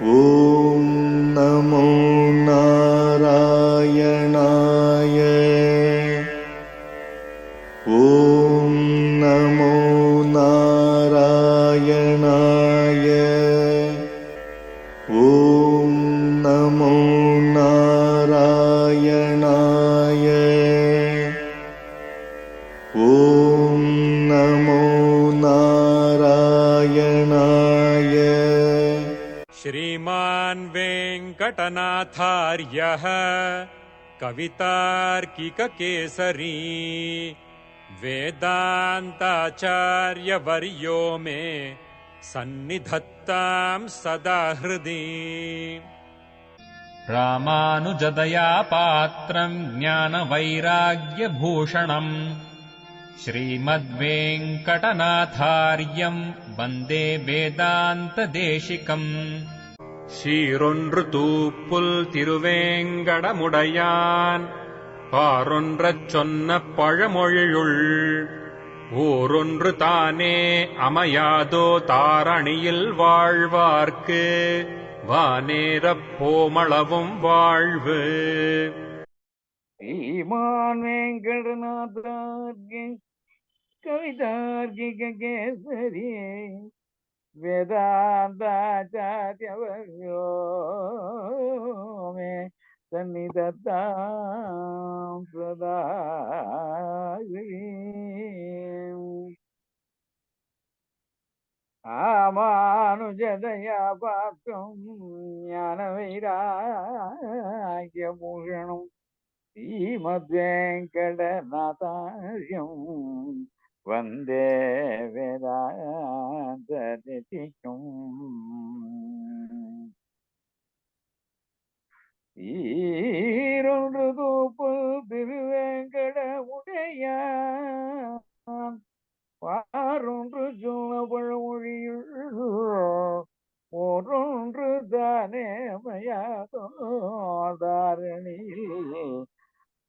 ॐ नमो नारायणाय। ॐ नमो नारायणाय। ॐ नमो नारायणाय। ॐ नमो नारायणाय। श्रीमान् वेङ्कटनाथार्यः कवितार्किककेसरी वेदान्ताचार्यवर्यो मे सन्निधत्तां सदा हृदि। रामानुजदया पात्रम् ज्ञानवैराग्यभूषणम् श्रीमद्वेङ्कटनाथार्यम् वन्दे वेदान्तदेशिकम्। சீரொன்று தூப்புல் திருவேங்கடமுடையான் பாரொன்றச் சொன்ன பழமொழியுள் ஊரொன்று தானே அமையாதோ தாரணியில் வாழ்வார்க்கு வானேரப் போமளவும் வாழ்வு. श्रीमान् वेङ्कटनाथार्य कवितार्किक केसरी वेदान्ताचार्यवर्यो मे सन्निधत्तां सदा रामानुजदया पात्रं ज्ञानवैराग्यभूषणम् श्रीमद्वेङ्कटनाथार्यं वन्दे वेदान्तदेशिकम्। ஈரொன்று தூப்பு திருவேங்கடமுடையான் பாரொன்று சொன்ன பழமொழியுள் ஓரொன்று தானே மயாதோ தாரணியில்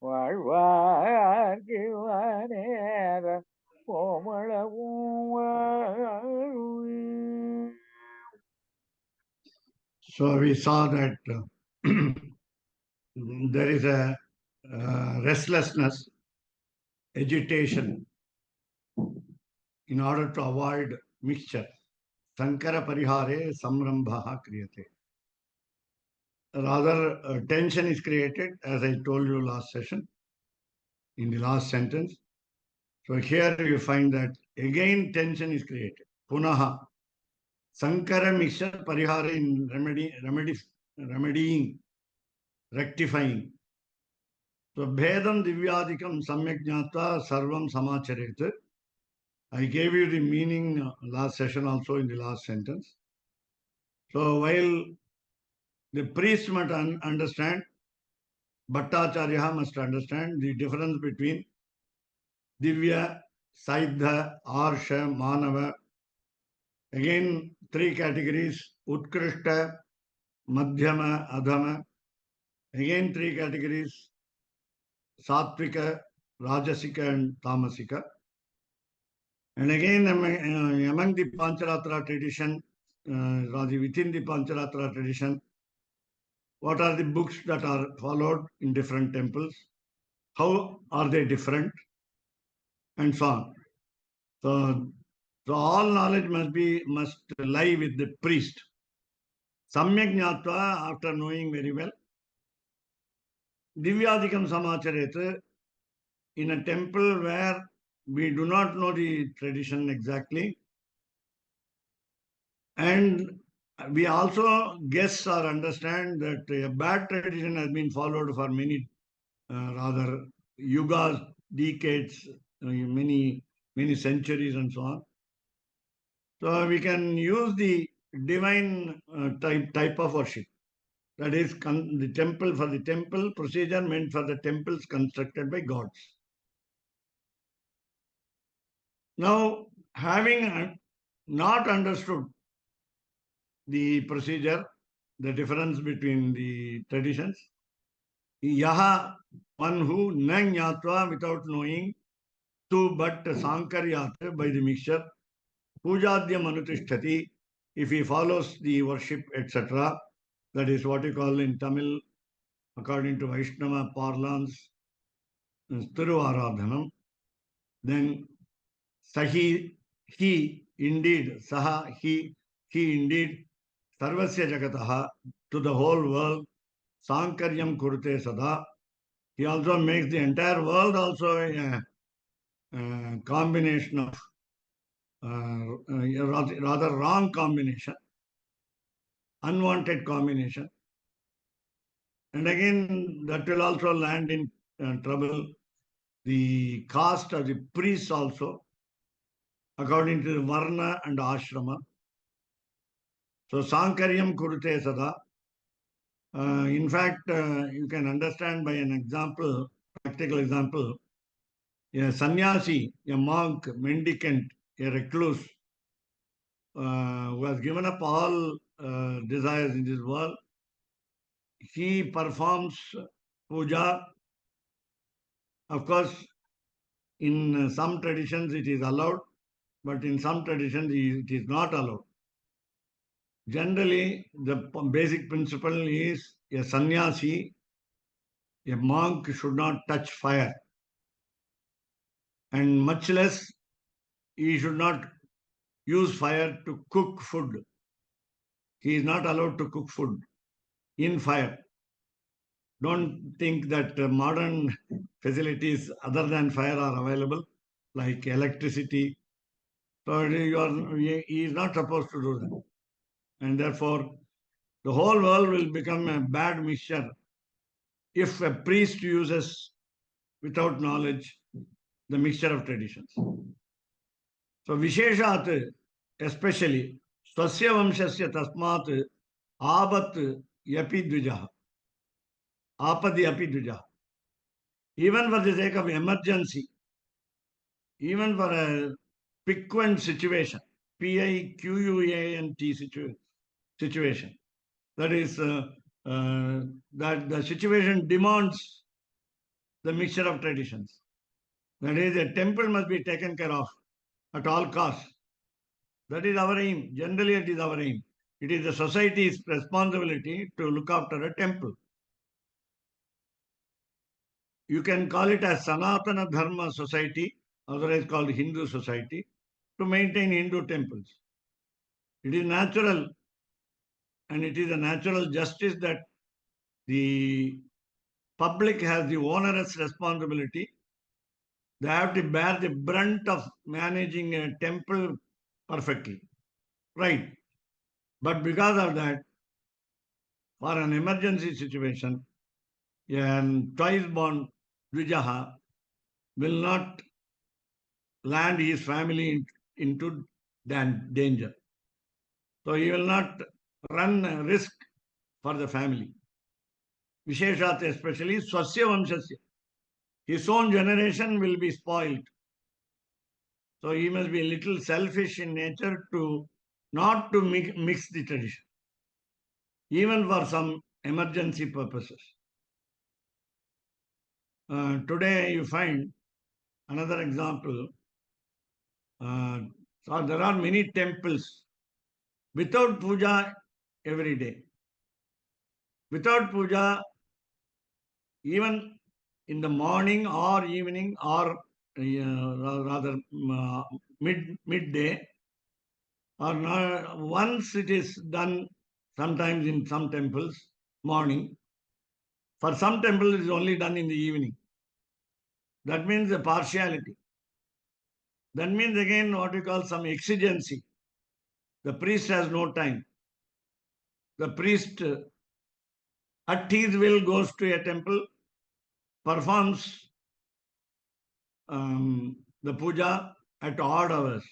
வாழ்வார்க்கு வானேர கோமளவும் வாழ்வு. So we saw that there is a restlessness, agitation in order to avoid mixture. Sankara parihare samrambha kriyate. Rather, tension is created, as I told you last session, in the last sentence. So here you find that again tension is created. Punaha. Sankara mixture parihare in remedying, rectifying. So bhedam divyadikam samyak jnata sarvam samacharet. I gave you the meaning last session also in the last sentence. So while the priest must understand, Bhattacharya must understand the difference between Divya, Saidha, Arsha, Manava. Again, three categories, Utkrishta, Madhyama, Adhama. Again, three categories, Sattvika, Rajasika and Tamasika. And again, among the Pancaratra tradition, within the Pancaratra tradition, what are the books that are followed in different temples? How are they different? And so on. So all knowledge must lie with the priest. Samyak Jnatva, after knowing very well, Divyadikam Samacharet, in a temple where we do not know the tradition exactly, and we also guess or understand that a bad tradition has been followed for many, rather yugas, decades, many centuries and so on. So we can use the divine type of worship. That is the temple, for the temple procedure meant for the temples constructed by gods. Now, having not understood the procedure, the difference between the traditions, yaha, one who na jnatva, without knowing, tu but sankaryat, by the mixture, pujadyam anutishthati, if he follows the worship, etc., that is what you call in Tamil, according to Vaishnava parlance, Thiruvaradhanam, then Sahi, he indeed, Saha, he indeed, Sarvasya Jagataha, to the whole world, Sankaryam Kurte Sada. He also makes the entire world also a combination of rather wrong combination, unwanted combination. And again, that will also land in trouble. The caste of the priests also, according to the Varna and Ashrama. So, Sankaryam Kurute Sada. In fact, you can understand by an example, practical example. A sannyasi, a monk, mendicant, a recluse, who has given up all desires in this world, he performs puja. Of course, in some traditions it is allowed, but in some traditions it is not allowed. Generally, the basic principle is a sannyasi, a monk should not touch fire, and much less he should not use fire to cook food. He is not allowed to cook food in fire. Don't think that modern facilities other than fire are available, like electricity. So he is not supposed to do that. And therefore, the whole world will become a bad mixture if a priest uses, without knowledge, the mixture of traditions. So Visheshat, especially, Swasya Vamshasya Tasmat Abat Yapi Dvijaha. Apadi Api Dvijaha. Even for the sake of emergency, even for a piquant situation, PIQUANT situation, that is, that the situation demands the mixture of traditions. That is, a temple must be taken care of at all costs. That is our aim. Generally, it is our aim. It is the society's responsibility to look after a temple. You can call it as Sanatana Dharma Society, otherwise called Hindu Society, to maintain Hindu temples. It is natural, and it is a natural justice that the public has the onerous responsibility. They have to bear the brunt of managing a temple perfectly. Right. But because of that, for an emergency situation, a twice born Dvijaha will not land his family into danger. So he will not run a risk for the family. Visheshat especially, Swasya Vamshasya. His own generation will be spoiled. So he must be a little selfish in nature to not to mix the tradition, even for some emergency purposes. Today you find another example. So there are many temples without puja every day. Without puja, even in the morning or evening or rather midday, or not, once it is done, sometimes in some temples, morning. For some temples, it is only done in the evening. That means a partiality. That means again what we call some exigency. The priest has no time. The priest, at his will, goes to a temple, performs the puja at odd hours.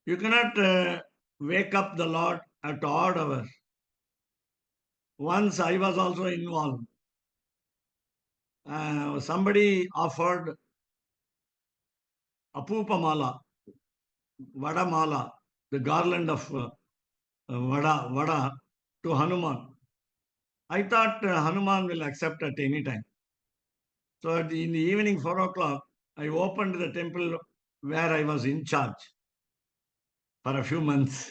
You cannot wake up the Lord at odd hours. Once I was also involved. Somebody offered Apupa Mala, Vada Mala, the garland of Vada to Hanuman. I thought Hanuman will accept at any time. So in the evening, 4 o'clock, I opened the temple where I was in charge for a few months.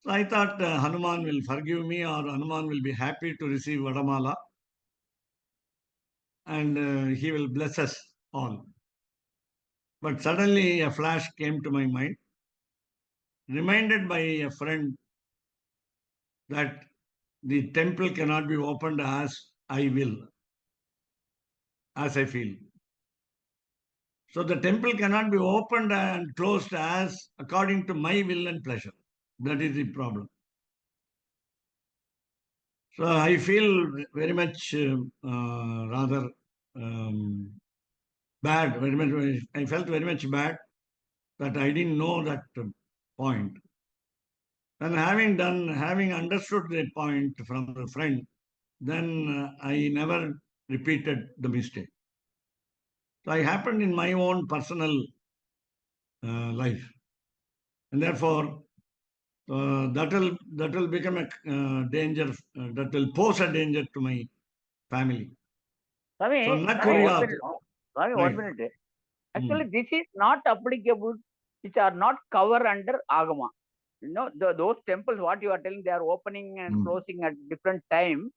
So I thought Hanuman will forgive me, or Hanuman will be happy to receive Vadamala, and he will bless us all. But suddenly a flash came to my mind, reminded by a friend that the temple cannot be opened as I will, as I feel. So the temple cannot be opened and closed as according to my will and pleasure. That is the problem. So I feel very much rather bad. Very much, I felt very much bad that I didn't know that point. And having understood the point from the friend, then I never repeated the mistake. So I happened in my own personal life, and therefore that will become a danger. That will pose a danger to my family. So Swami, na Swami, one kuryat. minute. Swami, Right. 1 minute. Hmm. Actually, this is not applicable, which are not covered under Agama. You know, those temples, what you are telling, they are opening and closing at different time.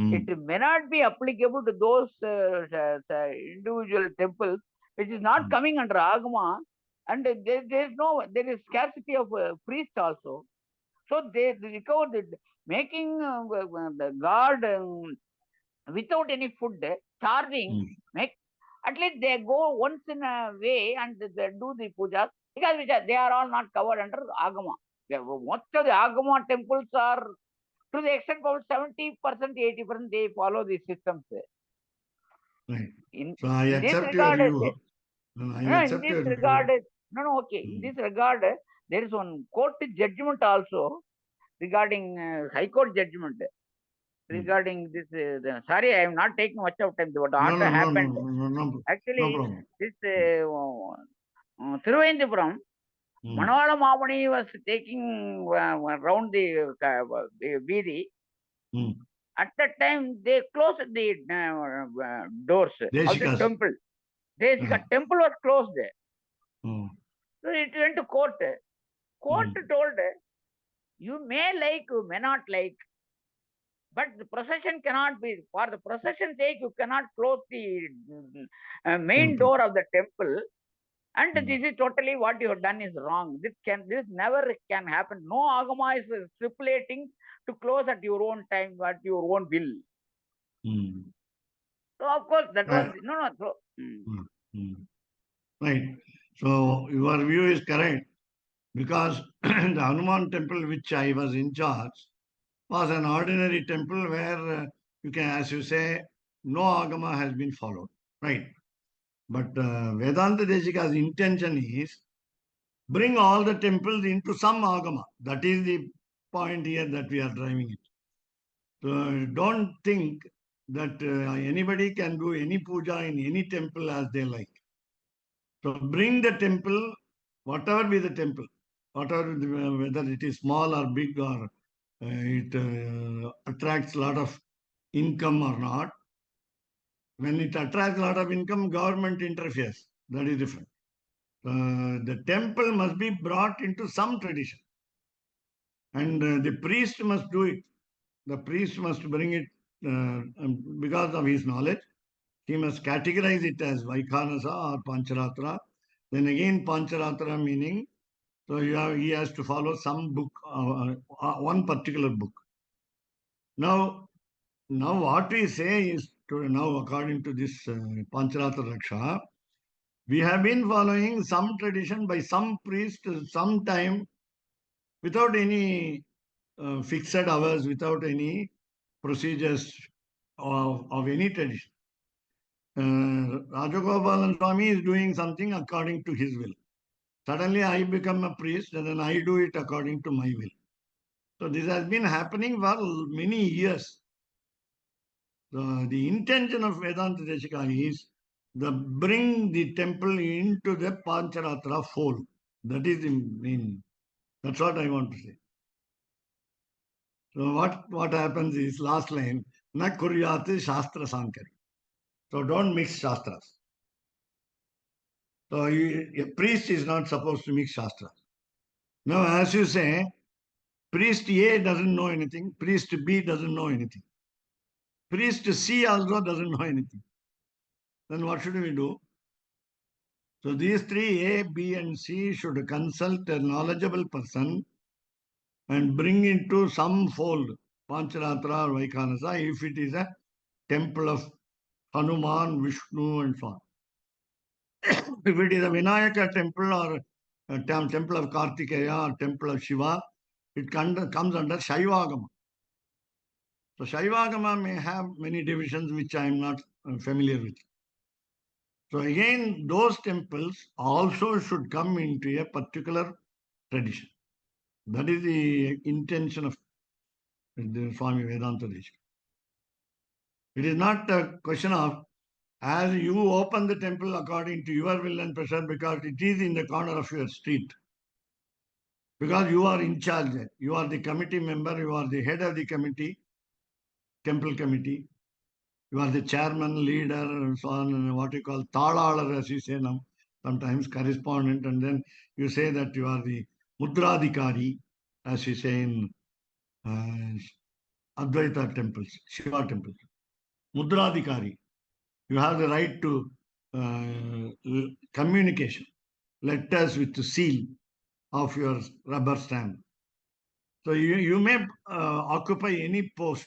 It may not be applicable to those individual temples, which is not coming under Agama, and there is scarcity of priest also. So they recover making the god without any food, charging, make at least they go once in a way and they do the pujas, because they are all not covered under Agama. Most of the Agama temples are, to the extent of 70%, 80%, they follow these systems. Right. In, So I in this accept your regard, view. I no, in accept this your regard, view. okay. In this regard, there is one court judgment also regarding High Court judgment regarding this. Sorry, I am not taking much of time. What No, no, no, no, happened? no, no, no, no Actually, problem. this Thiruvananthapuram, Manola Mamani was taking round the Veedi. At that time, they closed the doors of the Deshikas. temple. The temple was closed. So it went to court. Court told, you may like, you may not like, but the procession cannot be, for the procession sake, you cannot close the main door of the temple. And this is totally what you have done is wrong. This never can happen. No Agama is stipulating to close at your own time, at your own will. So of course that was no. So, Right. So your view is correct, because the Hanuman temple which I was in charge was an ordinary temple where you can, as you say, no Agama has been followed. Right. But Vedanta Deshika's intention is bring all the temples into some Agama. That is the point here that we are driving it. So don't think that anybody can do any puja in any temple as they like. So bring the temple, whatever be the temple, whatever whether it is small or big, or it attracts a lot of income or not. When it attracts a lot of income, government interferes. That is different. The temple must be brought into some tradition, and the priest must do it. The priest must bring it because of his knowledge. He must categorize it as Vaikhanasa or Pancaratra. Then again, Pancaratra meaning, so he has to follow some book, one particular book. Now what we say is, now according to this Pancharatra Raksha, we have been following some tradition by some priest some time without any fixed hours, without any procedures of any tradition. Rajagopalan Swami is doing something according to his will. Suddenly I become a priest and then I do it according to my will. So this has been happening for many years. The intention of Vedanta Deshika is bring the temple into the Pancharatra fold. That is the main. That's what I want to say. So what happens is, last line, na kuryati shastra sankari. So don't mix shastras. So a priest is not supposed to mix shastras. Now, as you say, Priest A doesn't know anything. Priest B doesn't know anything. Priest C also doesn't know anything. Then what should we do? So these three, A, B, and C, should consult a knowledgeable person and bring into some fold, Pancaratra or Vaikhanasa, if it is a temple of Hanuman, Vishnu, and so on. If it is a Vinayaka temple or a temple of Kartikeya or temple of Shiva, it comes under Shaivagama. So Shaivagama may have many divisions which I am not familiar with. So again, those temples also should come into a particular tradition. That is the intention of the Swami Vedanta Deshika. It is not a question of as you open the temple according to your will and pressure because it is in the corner of your street. Because you are in charge, you are the committee member, you are the head of the committee, temple committee, you are the chairman, leader, and so on, and what you call talalar, as you say now, sometimes correspondent, and then you say that you are the mudradikari, as you say in Advaita temples, Shiva temples. Mudradikari. You have the right to communication, letters with the seal of your rubber stamp. So you may occupy any post,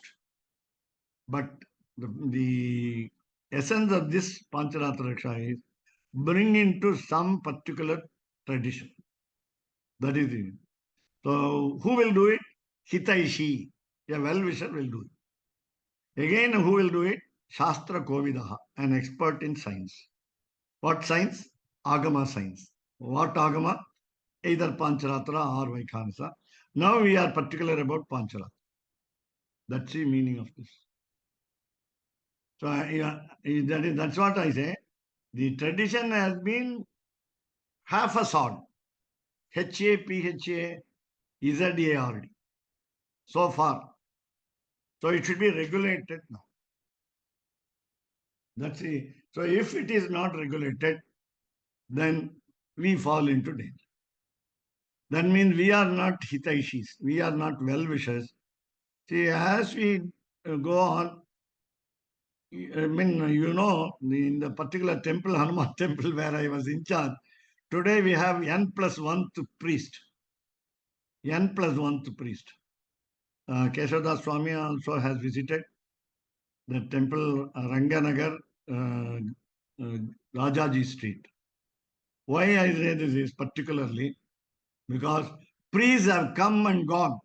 but the essence of this Pancaratra Raksha is bring into some particular tradition. That is it. So who will do it? Hitaishi, a well-wisher will do it. Again, who will do it? Shastra Kovidaha, an expert in science. What science? Agama science. What Agama? Either Pancaratra or Vaikhanasa. Now we are particular about Pancaratra. That's the meaning of this. So that's what I say. The tradition has been half a sod. HAPHA, ZARD. So far. So it should be regulated now. That's it. So if it is not regulated, then we fall into danger. That means we are not hitaishis. We are not well-wishers. See, as we go on, I mean, in the particular temple, Hanuman temple where I was in charge, today we have N+1th priest. N+1th priest. Keshadas Swami also has visited the temple Ranganagar, Rajaji Street. Why I say this is particularly because priests have come and gone.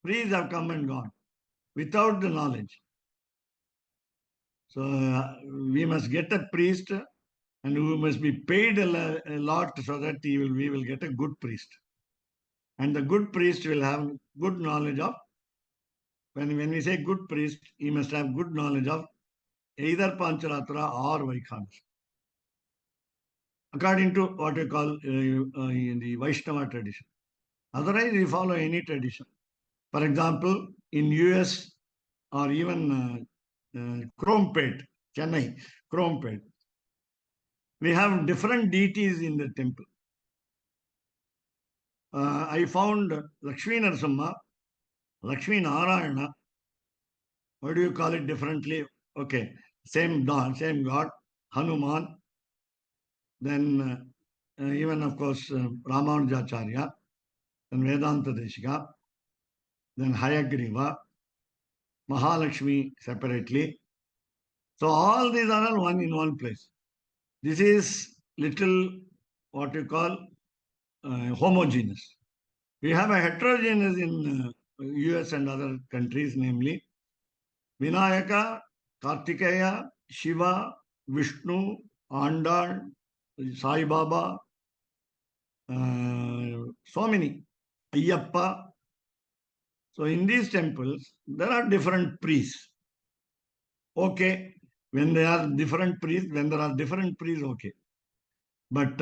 Priests have come and gone without the knowledge. So we must get a priest and we must be paid a lot so that we will get a good priest. And the good priest will have good knowledge of, when we say good priest, he must have good knowledge of either Pancaratra or Vaikhanasa. According to what we call in the Vaishnava tradition. Otherwise, we follow any tradition. For example, in US or even Chromepet, Chennai, Chromepet, we have different deities in the temple. I found Lakshmi Narasimha, Lakshmi Narayana. What do you call it differently? Okay, same God, Hanuman. Then even of course Ramanujacharya, then Vedanta Deshika, then Hayagriva, Mahalakshmi separately. So all these are all in one place. This is little what you call homogeneous. We have a heterogeneous in US and other countries, namely Vinayaka, Kartikeya, Shiva, Vishnu, Andal, Sai Baba, so many, Ayyappa. So in these temples, there are different priests. Okay, when there are different priests, okay. But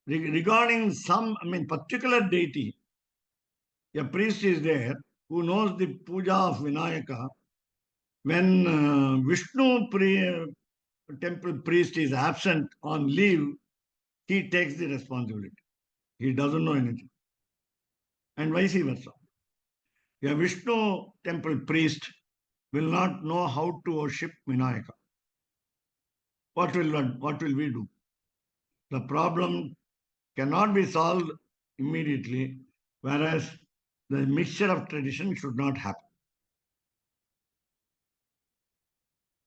regarding some, particular deity, a priest is there who knows the puja of Vinayaka. When Vishnu temple priest is absent on leave, he takes the responsibility. He doesn't know anything. and vice versa. A Vishnu temple priest will not know how to worship Vinayaka. What will we do? The problem cannot be solved immediately, whereas the mixture of tradition should not happen.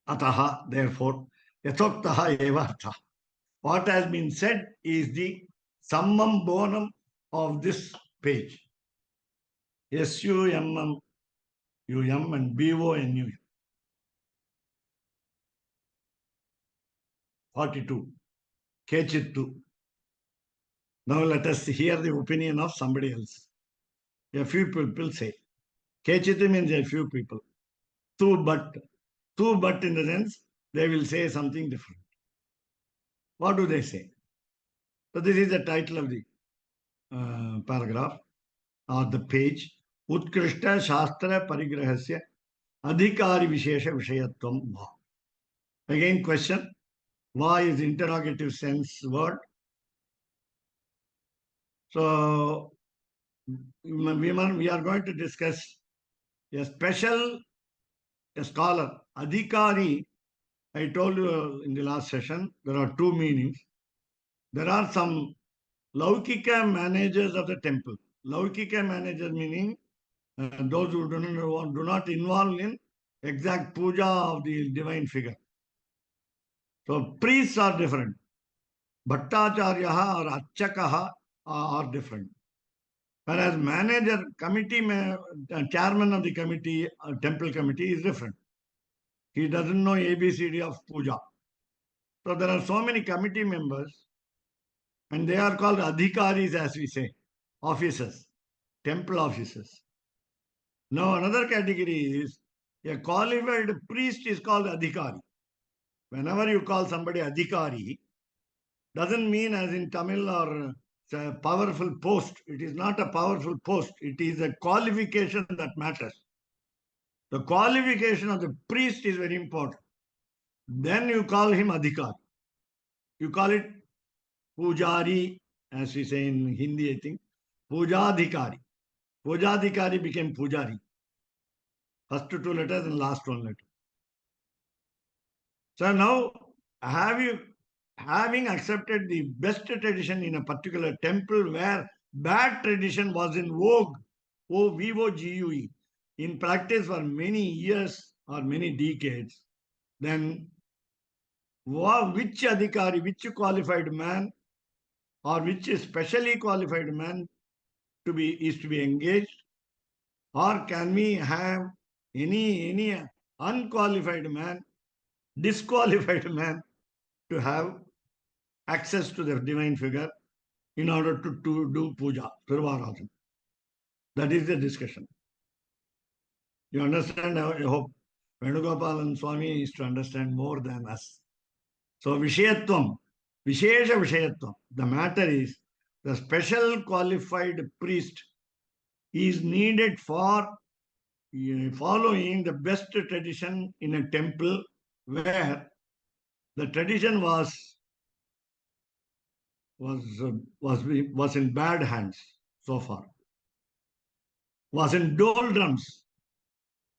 Ataha, therefore, yatoktaha evartha. What has been said is the summum bonum of this page. SUMM UM and BONU. 42. Kechittu. Now let us hear the opinion of somebody else. A few people say. Kechittu means a few people. Tu but in the sense they will say something different. What do they say? So this is the title of the paragraph or the page. Utkrishta Shastra Parigrahasya Adhikari Vishesha Vishayatvam Va. Again question. Va is interrogative sense word. So we are going to discuss a scholar, Adhikari. I told you in the last session, there are two meanings. There are some Laukika managers of the temple. Laukika managers meaning those who do not involve in exact puja of the divine figure. So priests are different. Bhattacharyaha or Achakaha are different. Whereas manager, chairman of the committee, temple committee is different. He doesn't know ABCD of puja. So there are so many committee members and they are called adhikaris, as we say, officers, temple officers. Now another category is a qualified priest is called adhikari. Whenever you call somebody adhikari, doesn't mean as in Tamil or a powerful post. It is not a powerful post. It is a qualification that matters. The qualification of the priest is very important. Then you call him adhikari. You call it pujari, as we say in Hindi, I think. Pujadhikari. Pujadhikari became pujari. First two letters and last one letter. So now, having accepted the best tradition in a particular temple where bad tradition was in vogue, VOGUE, in practice for many years or many decades, then which adhikari, which qualified man or which specially qualified man is to be engaged, or can we have any unqualified man, disqualified man to have access to the divine figure in order to do puja, Pirvaradhan. That is the discussion. You understand? I hope Venugopalan Swami is to understand more than us. So Vishayatvam, Vishesha Vishayatvam. The matter is the special qualified priest is needed for following the best tradition in a temple where the tradition was in bad hands so far. Was in doldrums.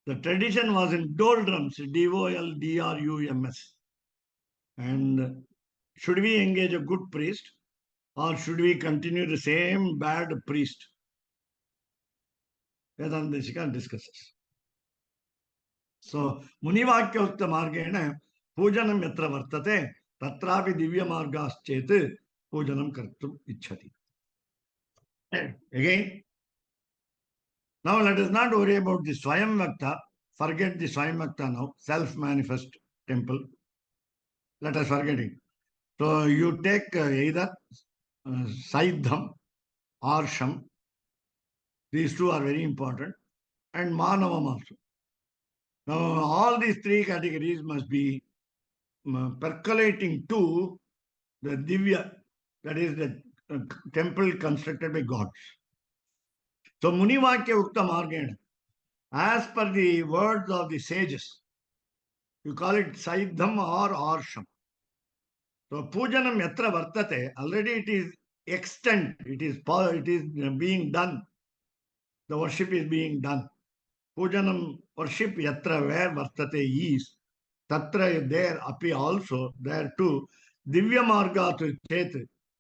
The tradition was in doldrums, DOLDRUMS. And should we engage a good priest or should we continue the same bad priest? Vedanta Deshika discusses. So, Munivakya Ukta Margena, Pujanam Yatra Vartate, Tatrapi Divya Margas Chet, Pujanam Kartum Ichhati. Again, now let us not worry about the Swayam Vakta. Forget the Swayam Vakta now, self-manifest temple. Let us forget it. So you take either Saidham or Sham. These two are very important. And Manavam also. Now all these three categories must be percolating to the Divya, that is the temple constructed by gods. So Munivakya Ukta Margena, as per the words of the sages, you call it Saidham or Arsham. So Pujanam Yatra Vartate, already it is extant, it is being done. the worship is being done. Pujanam, worship yatra, where vartate is, tatra, there, api also, there too. Divya marga to chet.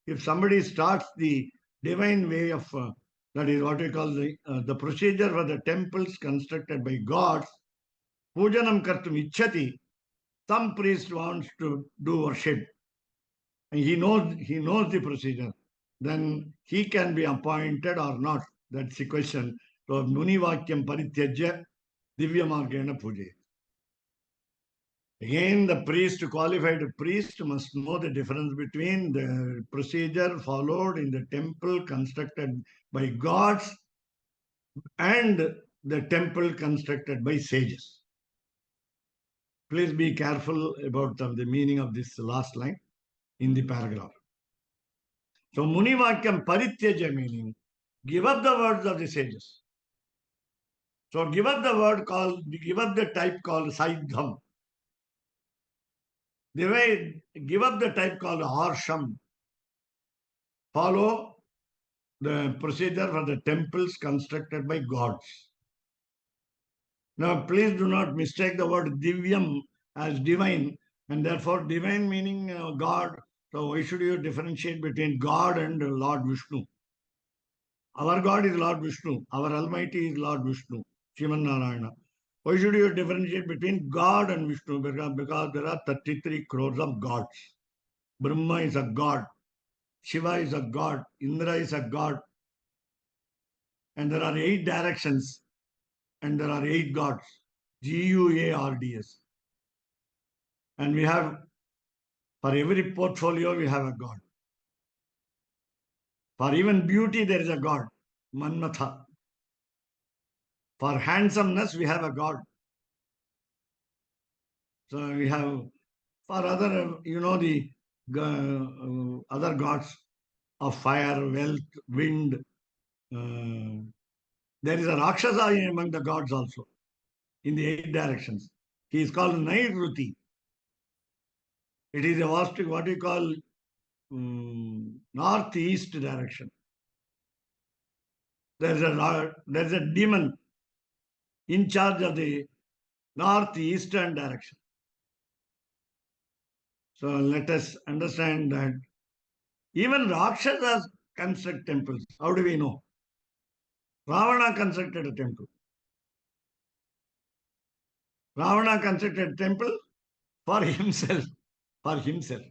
If somebody starts the divine way of, that is what we call the procedure for the temples constructed by gods, pujanam kartum ichhati, some priest wants to do worship, and he knows the procedure, then he can be appointed or not. That's the question. So Muni Vakyam Parityajya Divya Margena Puja. Again, the priest, qualified priest, must know the difference between the procedure followed in the temple constructed by gods and the temple constructed by sages. Please be careful about the meaning of this last line in the paragraph. So Muni Vakyam Parityaja meaning give up the words of the sages. So give up the word called, give up the type called Saidham. The way, give up the type called Harsham. Follow the procedure for the temples constructed by gods. Now, please do not mistake the word Divyam as divine, and therefore divine meaning God. So why should you differentiate between God and Lord Vishnu? Our God is Lord Vishnu. Our Almighty is Lord Vishnu, Shivan Narayana. Why should you differentiate between God and Vishnu? Because there are 33 crores of gods. Brahma is a god. Shiva is a god. Indra is a god. And there are 8 directions. And there are 8 gods. GUARDS. And we have, for every portfolio, we have a god. For even beauty, there is a god. Manmatha. For handsomeness, we have a god. So we have, for other, the other gods of fire, wealth, wind. There is a Rakshasa among the gods also, in the 8 directions. He is called Nairuti. It is what we call northeast direction. There is a demon in charge of the northeastern direction. So let us understand that even Rakshasas construct temples. How do we know? Ravana constructed a temple. Ravana constructed a temple for himself. For himself.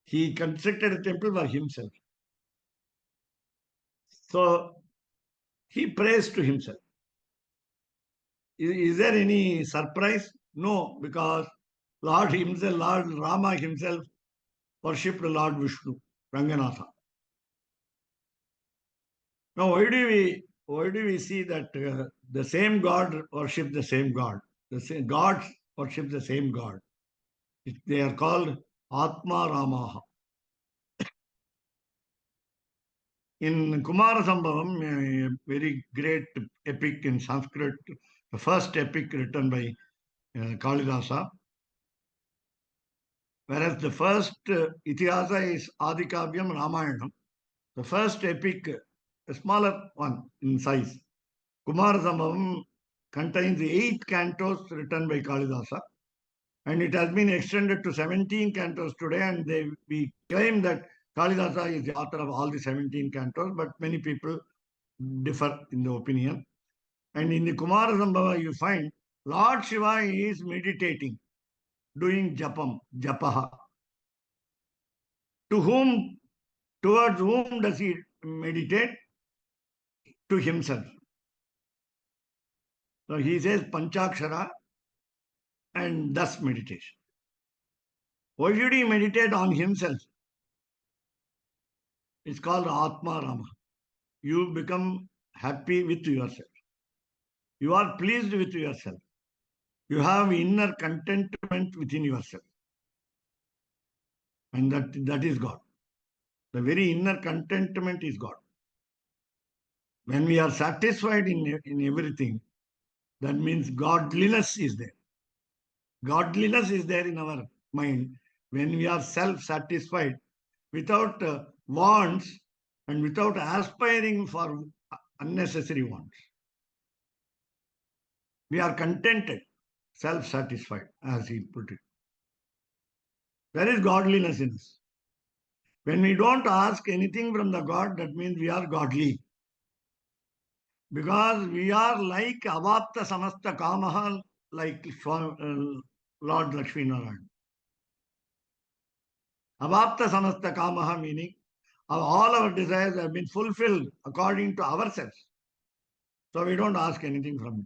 He constructed a temple for himself. So he prays to himself. Is there any surprise? No, because Lord himself, Lord Rama himself worshipped Lord Vishnu, Ranganatha. Now, why do we see that the same God worship the same God? The same gods worship the same God. They are called Atma Ramaha. In Kumara Sambhavam, a very great epic in Sanskrit, the first epic written by Kalidasa, whereas the first Itihasa is Adikavyam Ramayanam, the first epic, a smaller one in size. Kumara Sambhavam contains 8 cantos written by Kalidasa, and it has been extended to 17 cantos today, and we claim that Kalidasa is the author of all the 17 cantos, but many people differ in the opinion. And in the Kumara Sambhava, you find Lord Shiva is meditating, doing japaha. Towards whom does he meditate? To himself. So he says Panchakshara and thus meditation. Why should he meditate on himself? It's called Atma Rama. You become happy with yourself. You are pleased with yourself. You have inner contentment within yourself. And that is God. The very inner contentment is God. When we are satisfied in everything, that means godliness is there. Godliness is there in our mind. When we are self-satisfied, without wants and without aspiring for unnecessary wants. We are contented, self-satisfied, as he put it. There is godliness in us. When we don't ask anything from the God, that means we are godly. Because we are like avapta samasta kamaha, like Lord Lakshmi Narayan. Avapta samasta kamaha meaning all our desires have been fulfilled according to ourselves. So we don't ask anything from it.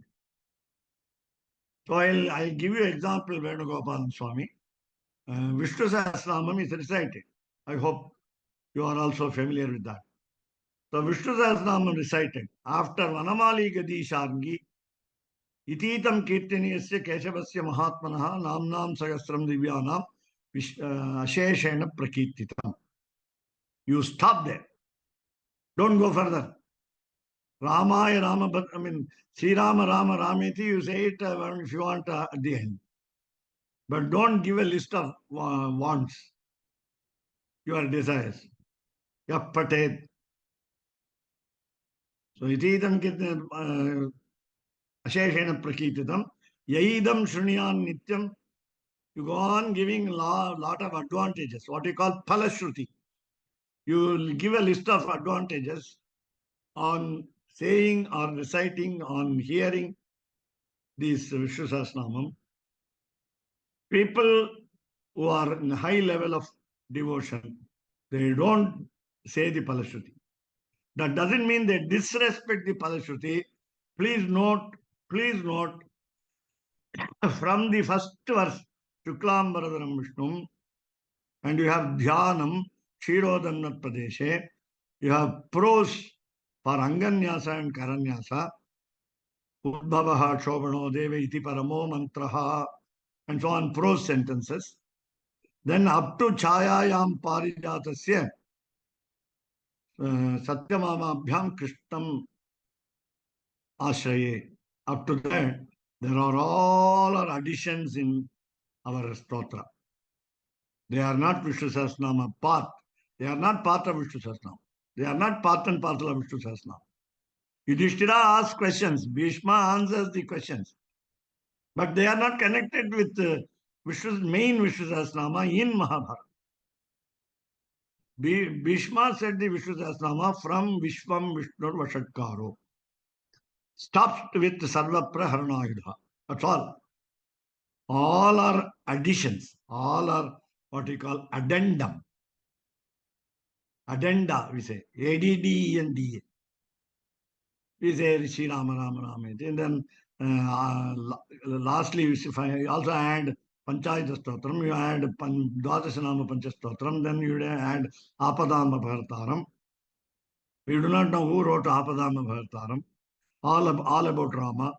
So I'll give you example, Venugopalan Swami. Vishnu Sahasranamam is recited. I hope you are also familiar with that. So Vishnu Sahasranamam recited after Vanamali Gadi Shargi Ititam Kirtaniyasya Keshavasya Mahatmanaha Namnam Sahasram Divyanam Asheshena Prakirtitam. You stop there. Don't go further. Ramaya Rama, Sri Rama Rama Rameti, you say it if you want at the end. But don't give a list of wants, your desires. Yappatet. So ititam asheshena prakirtitam. Yaidam shruniyan nityam. You go on giving lot of advantages, what you call phalashruti. You will give a list of advantages on saying or reciting, on hearing this Vishnu Sahasranamam. People who are in a high level of devotion, they don't say the Palashruti. That doesn't mean they disrespect the Palashruti. Please note, from the first verse, Shuklam Varadaram Vishnum, and you have Dhyanam, Kshirodannat Padeshe, you have prose for Anganyasa and Karanyasa, Udbhavaha Shobhano Deva Iti Paramo Mantraha, and so on, prose sentences. Then up to Chayayam Parijatasya, Satyamamabhyam Krishnam Ashraye. Up to that, there are all our additions in our stotra. They are not Vishnu Sahasranama part. They are not part of Vishnu Sahasranama. They are not part and parcel of Vishnu Sahasranama. Yudhishthira asks questions. Bhishma answers the questions. But they are not connected with Vishnu's main Vishnu Sahasranama in Mahabharata. Bhishma said the Vishnu Sahasranama from Vishwam Vishnur Vashatkaro. Stops with Sarva Praharanayudha. That's all. All are additions. All are what we call addendum. Addenda, we say. ADDENDA. We say Rishi Rama Rama Rama. And then lastly, if I also add Panchayata Stotram, you add Dvadasanama Panchastotram, then you add Apadama Bharataram. We do not know who wrote Apadama Bharataram. All about Rama.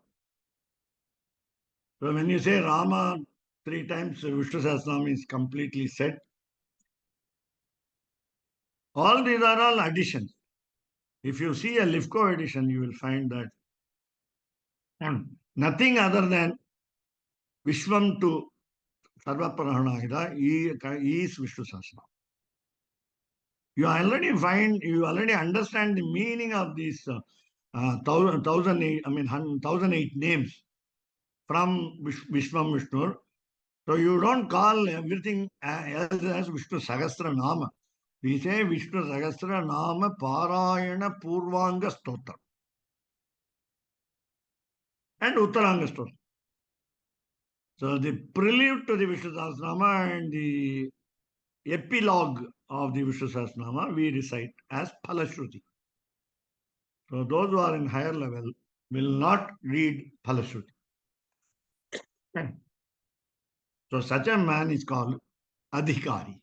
So when you say Rama 3 times, Vishnu Sahasranam is completely said. All these are all additions. If you see a Lifco edition, you will find that nothing other than Vishwam to Sarva Praharanayudha is Vishnu Sahasranam. You already understand the meaning of these 1008 names from Vishwam Vishnu. So you don't call everything else as Vishnu Sahasra Nama. We say Vishnu Sahasra Nama Parayana Purvanga Stotra and Uttaranga Stotra. So the prelude to the Vishnu Sahasranama and the epilogue of the Vishnu Sahasranama we recite as Phalashruti. So those who are in higher level will not read Phalashruti. So such a man is called Adhikari.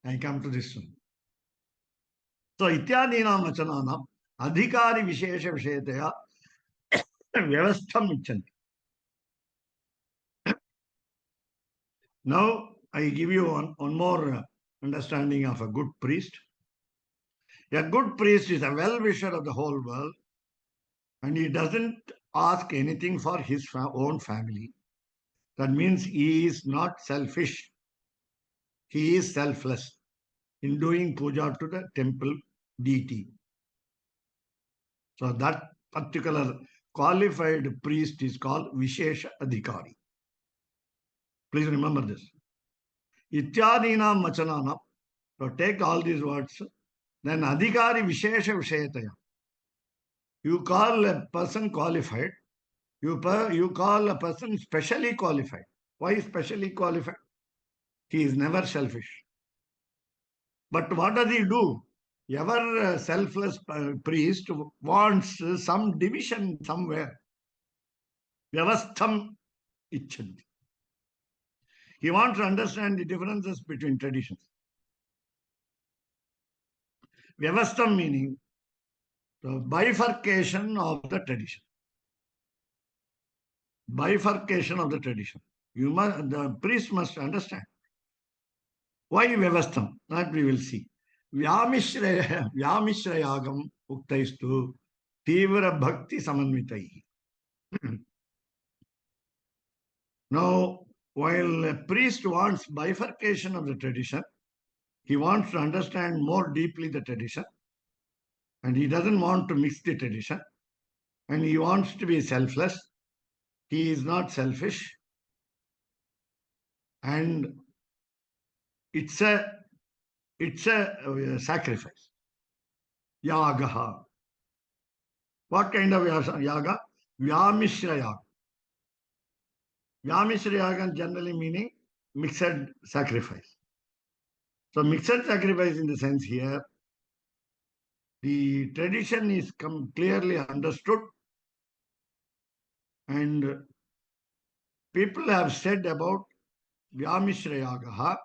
I come to this soon. So Ityadinam Vachananam Adhikari Vishesha Vishetaya Vyavastham Ichanti. Now I give you one more understanding of a good priest. A good priest is a well-wisher of the whole world, and he doesn't ask anything for his own family. That means he is not selfish. He is selfless in doing puja to the temple deity. So that particular qualified priest is called Vishesha Adhikari. Please remember this. Ityadinam machananam. So take all these words. Then Adhikari Vishesha Vishayataya. You call a person qualified. You call a person specially qualified. Why specially qualified? He is never selfish. But what does he do? Ever selfless priest wants some division somewhere. Vyavastham icchanti. He wants to understand the differences between traditions. Vyavastham meaning the bifurcation of the tradition. Bifurcation of the tradition. The priest must understand. Why Vyavastham? That we will see. Vyamishrayagam uktaistu tivra bhakti samanvitai. Now, while a priest wants bifurcation of the tradition, he wants to understand more deeply the tradition, and he doesn't want to mix the tradition, and he wants to be selfless. He is not selfish, and it's a sacrifice. Yagaha. What kind of yaga? Vyamishra yaga. Vyamishra yaga generally meaning mixed sacrifice. So mixed sacrifice in the sense here, the tradition is clearly understood, and people have said about Vyamishra Yagaha.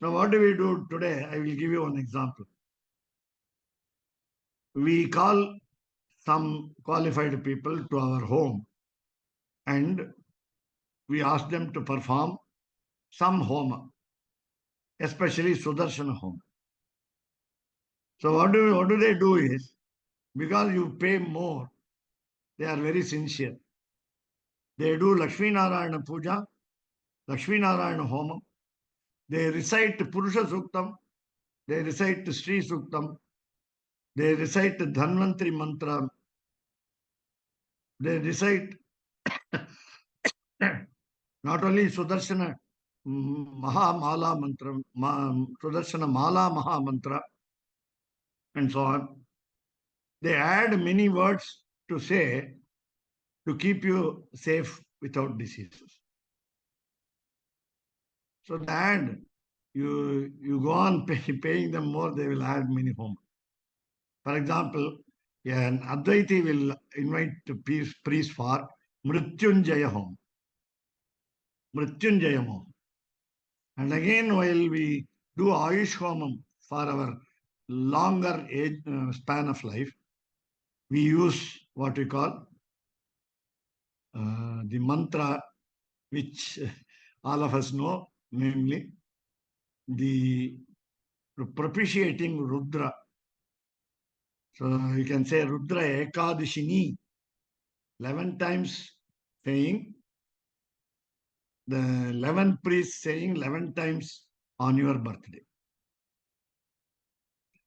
Now, what do we do today? I will give you one example. We call some qualified people to our home and we ask them to perform some homa, especially Sudarshana homa. So what do they do is, because you pay more, they are very sincere. They do Lakshmi Narayana Puja, Lakshmi Narayana Homa. They recite Purusha Suktam, they recite Sri Suktam, they recite Dhanvantri Mantra, they recite not only Sudarshana Maha Mala Mantra, Sudarshana Mala Maha Mantra, and so on. They add many words to say to keep you safe without diseases. So they add, you go on paying them more, they will add many home. For example, an Advaiti will invite the priest for Mrityunjaya home. Mrityunjaya home. And again, while we do Ayush Homam for our longer age span of life, we use what we call the mantra which all of us know, namely the propitiating Rudra. So you can say Rudra Ekadashini 11 times saying, the 11 priests saying 11 times on your birthday.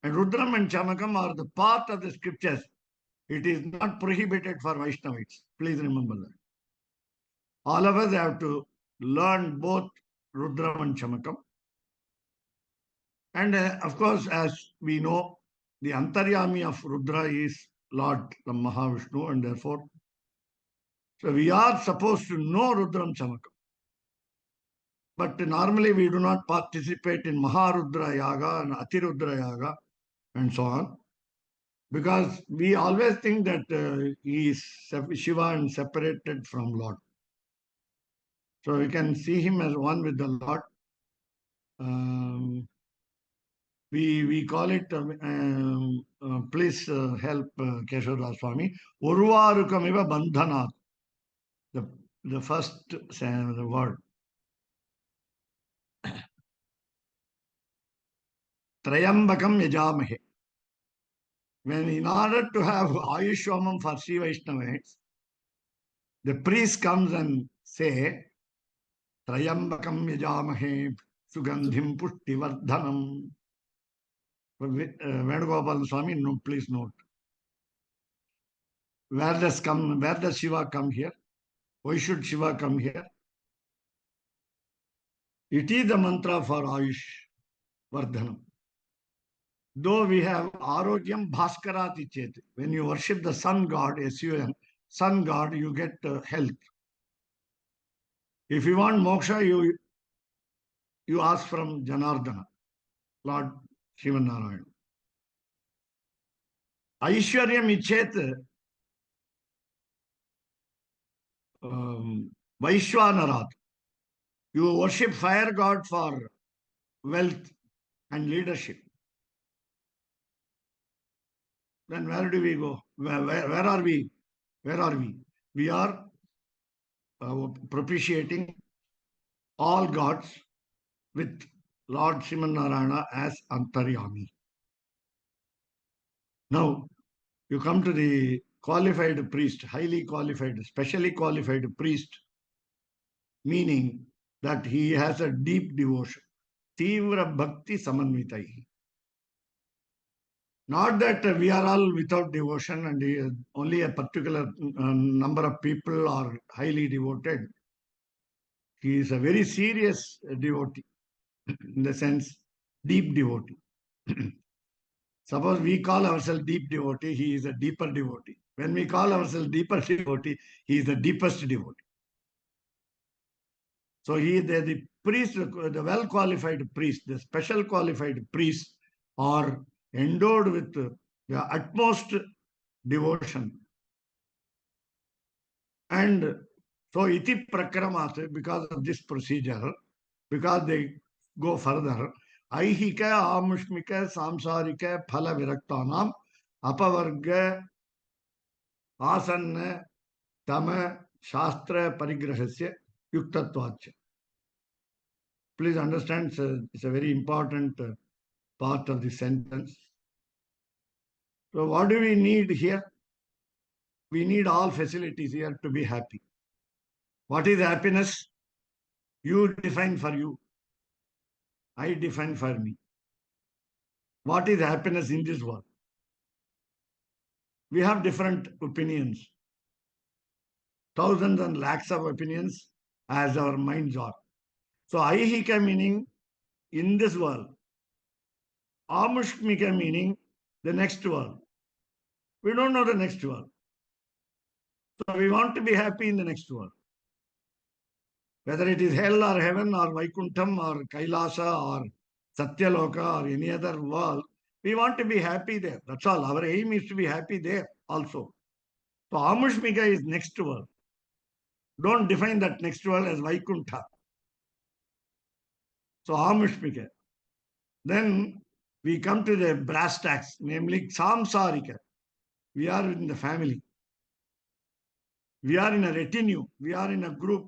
And Rudram and Chamakam are the part of the scriptures. It is not prohibited for Vaishnavites. Please remember that. All of us have to learn both Rudram and Chamakam. And of course, as we know, the Antaryami of Rudra is Lord Mahavishnu, and therefore, so we are supposed to know Rudram Chamakam. But normally we do not participate in Maharudra Yaga and Atirudra Yaga and so on, because we always think that he is Shiva and separated from Lord. So we can see him as one with the Lord. We call it, please help Keshav Swami, Urvarukamiva Bandhanat. The first the word. Trayambakam Yajamahe. When in order to have Ayushvamam for Sri Vaishnavas, the priest comes and say, Trayambakam Yajamahe Sugandhim Pushtivardhanam. Venugopal Swami, no, please note. Where does Shiva come here? Why should Shiva come here? It is the mantra for Ayush Vardhanam. Though we have Arogyam Bhaskarati Chet. When you worship the sun god, S-U-N, sun god, you get health. If you want moksha, you ask from Janardana, Lord Shivanarayana. Aishwaryam Ichet Vaishwanarat. You worship fire god for wealth and leadership. Then where do we go? Where are we? Where are we? We are propitiating all gods with Lord Shivanarayana as Antaryami. Now, you come to the qualified priest, highly qualified, specially qualified priest, meaning that he has a deep devotion. Tivra Bhakti Samanvitai. Not that we are all without devotion and only a particular number of people are highly devoted. He is a very serious devotee, in the sense, deep devotee. Suppose we call ourselves deep devotee, he is a deeper devotee. When we call ourselves deeper devotee, he is the deepest devotee. So the priest, the well-qualified priest, the special qualified priests are endowed with the utmost devotion. And so iti prakramat, because of this procedure, because they go further, aihika, amushmika, samsarika, phala viraktanam, apavarga, asanna, tama, shastra, parigrahasya, yuktatvacha. Please understand, it's a very important part of the sentence. So what do we need here? We need all facilities here to be happy. What is happiness? You define for you. I define for me. What is happiness in this world? We have different opinions. Thousands and lakhs of opinions as our minds are. So aihika meaning in this world. Amushmika meaning the next world. We don't know the next world. So we want to be happy in the next world. Whether it is hell or heaven or Vaikuntham or Kailasa or Satyaloka or any other world, we want to be happy there. That's all. Our aim is to be happy there also. So Amushmika is next world. Don't define that next world as Vaikuntha. So Amushmika. Then we come to the brass tacks, namely Samsarika. We are in the family. We are in a retinue. We are in a group.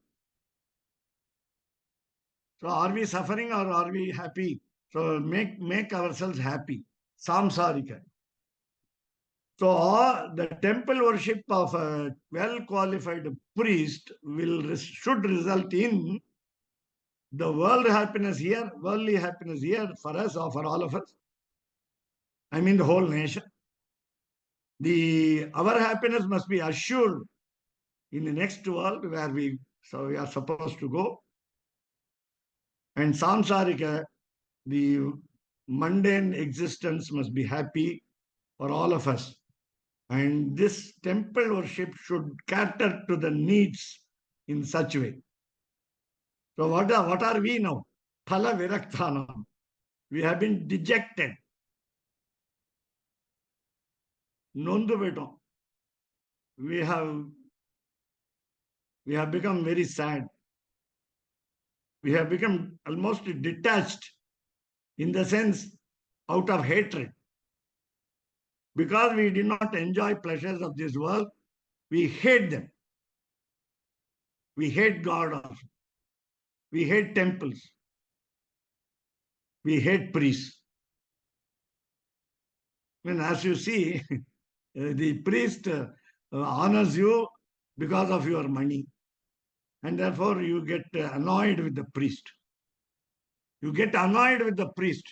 So are we suffering or are we happy? So make ourselves happy. Samsarika. So the temple worship of a well-qualified priest should result in the worldly happiness here for us or for all of us. I mean the whole nation. Our happiness must be assured in the next world where we are supposed to go. And samsarika, the mundane existence must be happy for all of us. And this temple worship should cater to the needs in such a way. So what are we now? Phala viraktanam. We have been dejected. Nondu betom. We have become very sad. We have become almost detached, in the sense out of hatred. Because we did not enjoy pleasures of this world, we hate them. We hate God also. We hate temples. We hate priests. When, as you see, the priest honors you because of your money. And therefore you get annoyed with the priest. You get annoyed with the priest.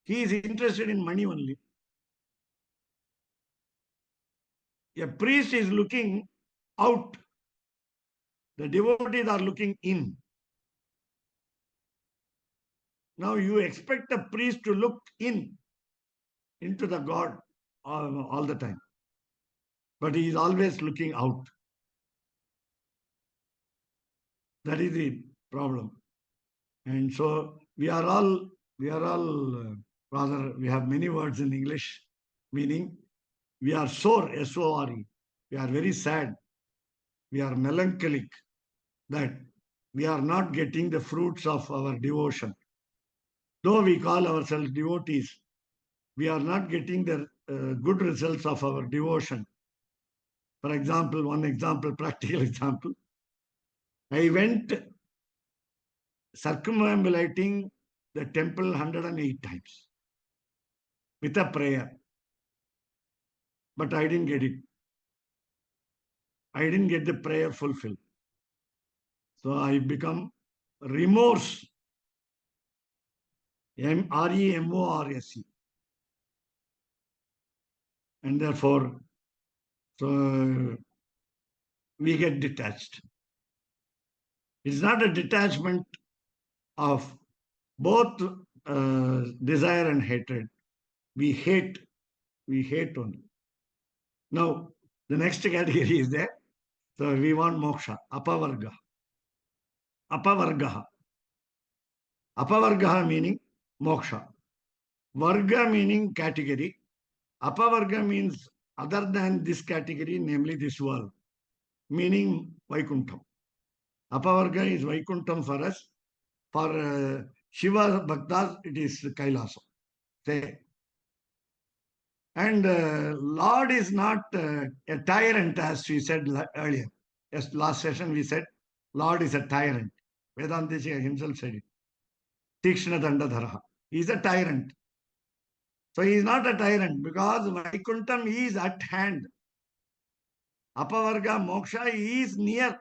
He is interested in money only. A priest is looking out. The devotees are looking in. Now you expect a priest to look into the God all the time. But he is always looking out. That is the problem. And so we are all rather, we have many words in English, meaning we are sore, S-O-R-E. We are very sad. We are melancholic that we are not getting the fruits of our devotion. Though we call ourselves devotees, we are not getting the good results of our devotion. For example, one example, practical example. I went circumambulating the temple 108 times with a prayer. But I didn't get it. I didn't get the prayer fulfilled. So I become remorse. R-E-M-O-R-S-E. And therefore, so we get detached. It's not a detachment of both desire and hatred. We hate only. Now, the next category is there. So we want moksha, apavarga. Apavargaha. Apavargaha meaning moksha. Varga meaning category. Apavarga means other than this category, namely this world, meaning Vaikuntham. Apavarga is Vaikuntham for us. For Shiva Bhaktas, it is Kailasa. Say. And Lord is not a tyrant, as we said earlier. Yes, last session we said, Lord is a tyrant. Vedanta himself said it. Tikshna Dandadhara. He is a tyrant. So he is not a tyrant because Vaikuntham is at hand. Apavarga Moksha is near.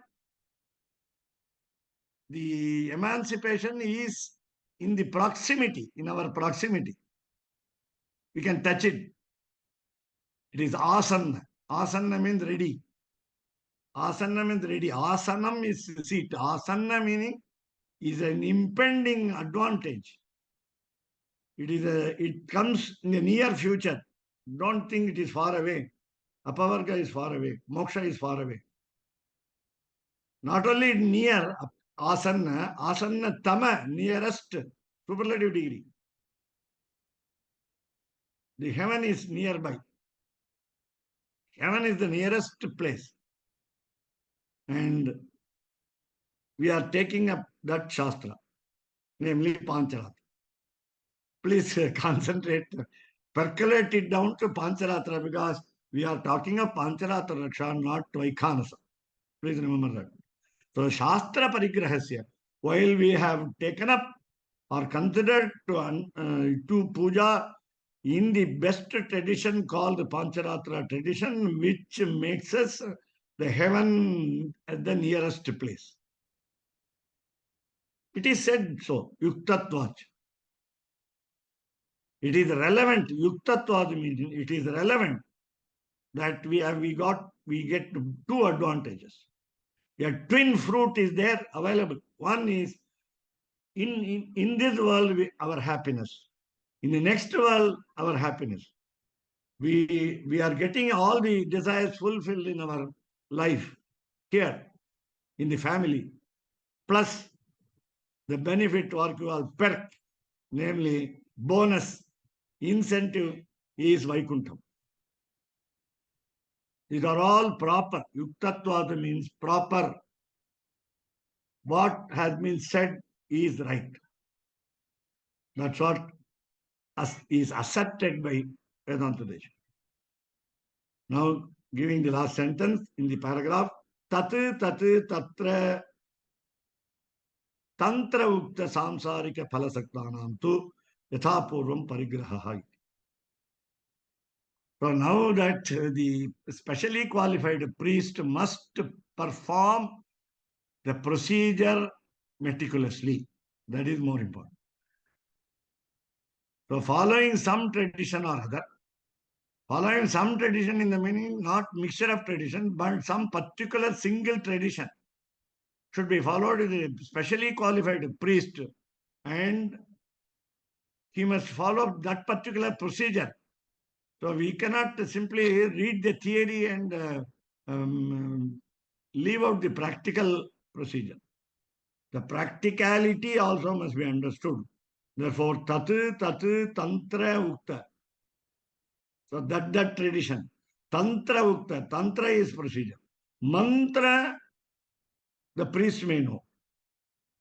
The emancipation is in the proximity, in our proximity. We can touch it. It is asanna. Asanna means ready. Asanna means ready. Asanam is seat. Asanna meaning is an impending advantage. It comes in the near future. Don't think it is far away. Apavarga is far away. Moksha is far away. Not only near, asanna tama, nearest, superlative degree. The heaven is nearby. Heaven is the nearest place. And we are taking up that Shastra, namely Pancaratra. Please concentrate, percolate it down to Pancaratra because we are talking of Pancaratra Raksha, not Vaikhanasa. Please remember that. So Shastra Parigrahasya, while we have taken up or considered to puja in the best tradition called the Pancaratra tradition, which makes us the heaven at the nearest place. It is said so, Yuktatvaj. It is relevant, Yuktatvad means it is relevant that we get two advantages. A twin fruit is there available. One is in this world our happiness. In the next world, our happiness. We are getting all the desires fulfilled in our life here, in the family, plus the benefit what you call perk, namely bonus, incentive is Vaikuntham. These are all proper. Yuktatvad means proper. What has been said is right. That's what is accepted by Vedanta Desha. Now, giving the last sentence in the paragraph, tat tatra tantra ukta samsarika phalasaktanam tu yathapurvam parigraha. So now that the specially qualified priest must perform the procedure meticulously. That is more important. So following some tradition or other, Following some tradition in the meaning, not mixture of tradition, but some particular single tradition should be followed with a specially qualified priest, and he must follow that particular procedure. So we cannot simply read the theory and leave out the practical procedure. The practicality also must be understood. Therefore, tat tantra ukta. So that tradition. Tantra ukta. Tantra is procedure. Mantra, the priest may know.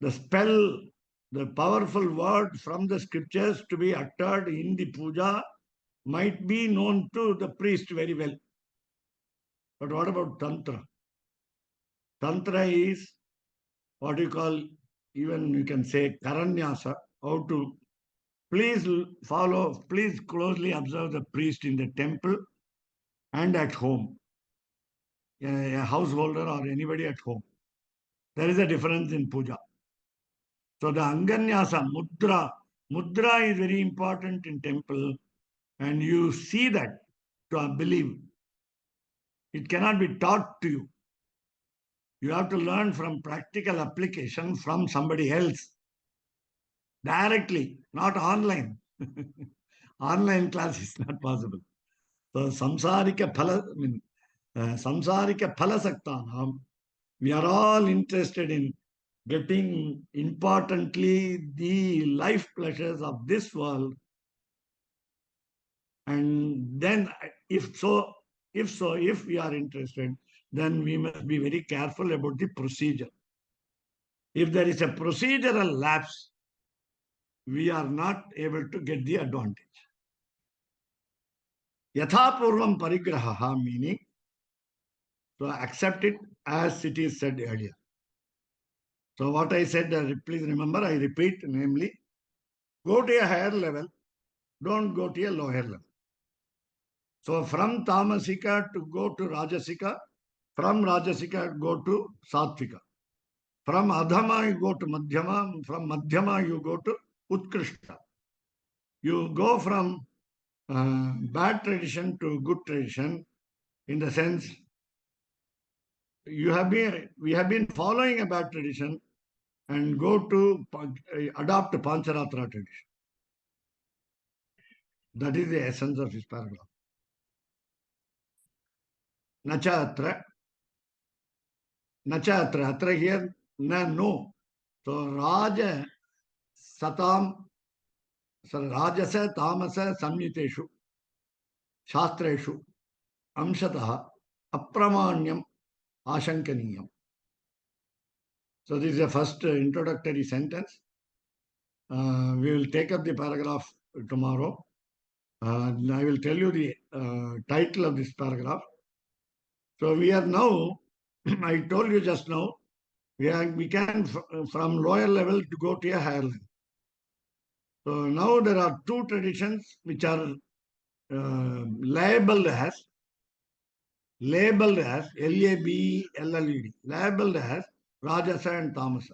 The spell, the powerful word from the scriptures to be uttered in the puja might be known to the priest very well. But what about Tantra? Tantra is what you call, even you can say Karanyasa, how to please follow, please closely observe the priest in the temple and at home, a householder or anybody at home. There is a difference in puja. So the Anganyasa, mudra is very important in temple, and you see that to believe. It cannot be taught to you. You have to learn from practical application from somebody else. Directly, not online. Online class is not possible. So samsarika phala saktanam, we are all interested in getting importantly the life pleasures of this world. And then if we are interested, then we must be very careful about the procedure. If there is a procedural lapse, we are not able to get the advantage. Yathapurvam parigraha, meaning to accept it as it is said earlier. So what I said, please remember, I repeat, namely, go to a higher level, don't go to a lower level. So from Tamasika to go to Rajasika, from Rajasika go to Sattvika. From Adhama you go to Madhyama, from Madhyama you go to Utkrishta. You go from bad tradition to good tradition, in the sense we have been following a bad tradition and go to adopt a Pancaratra tradition. That is the essence of this paragraph. Nacha atra here, no. So Rajasa Tamasa Samyiteshu Shastreshu Amshataha Apramanyam Ashankaniyam. So this is the first introductory sentence. We will take up the paragraph tomorrow. I will tell you the title of this paragraph. So we are now, I told you just now, we can from lower level to go to a higher level. So now there are two traditions which are labeled as L-A-B-L-L-E-D, labeled as Rajasa and Tamasa.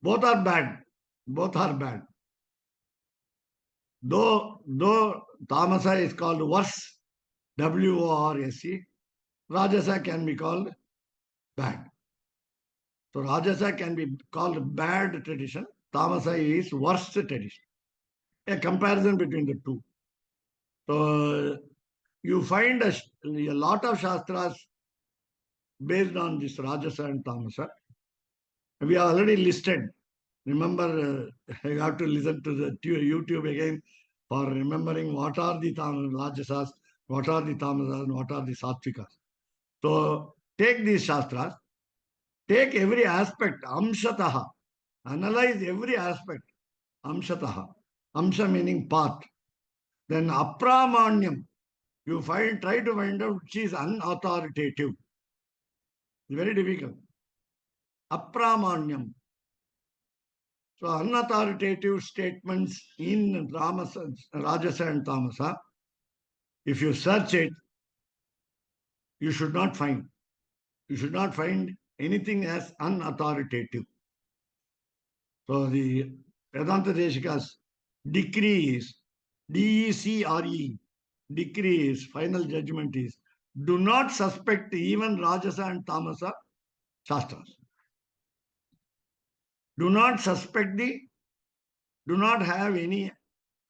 Both are bad. Both are bad. Though Tamasa is called worse, W-O-R-S-E, Rajasa can be called bad. So Rajasa can be called bad tradition. Tamasa is worst tradition. A comparison between the two. So you find a lot of Shastras based on this Rajasa and Tamasa. We are already listed. Remember, you have to listen to the YouTube again for remembering what are the Rajasas, what are the Tamasas, and what are the Sattvikas. So take these Shastras, take every aspect, Amshataha, analyze every aspect, Amshataha. Amsha meaning part. Then Apramanyam, you try to find out which is unauthoritative. It's very difficult. Apramanyam. So unauthoritative statements in Rajasa and Tamasa, if you search it, you should not find. You should not find anything as unauthoritative. So the Vedanta Deshika's decree is DECRE, decree is, final judgment is, do not suspect even Rajasa and Tamasa Shastras. Do not suspect do not have any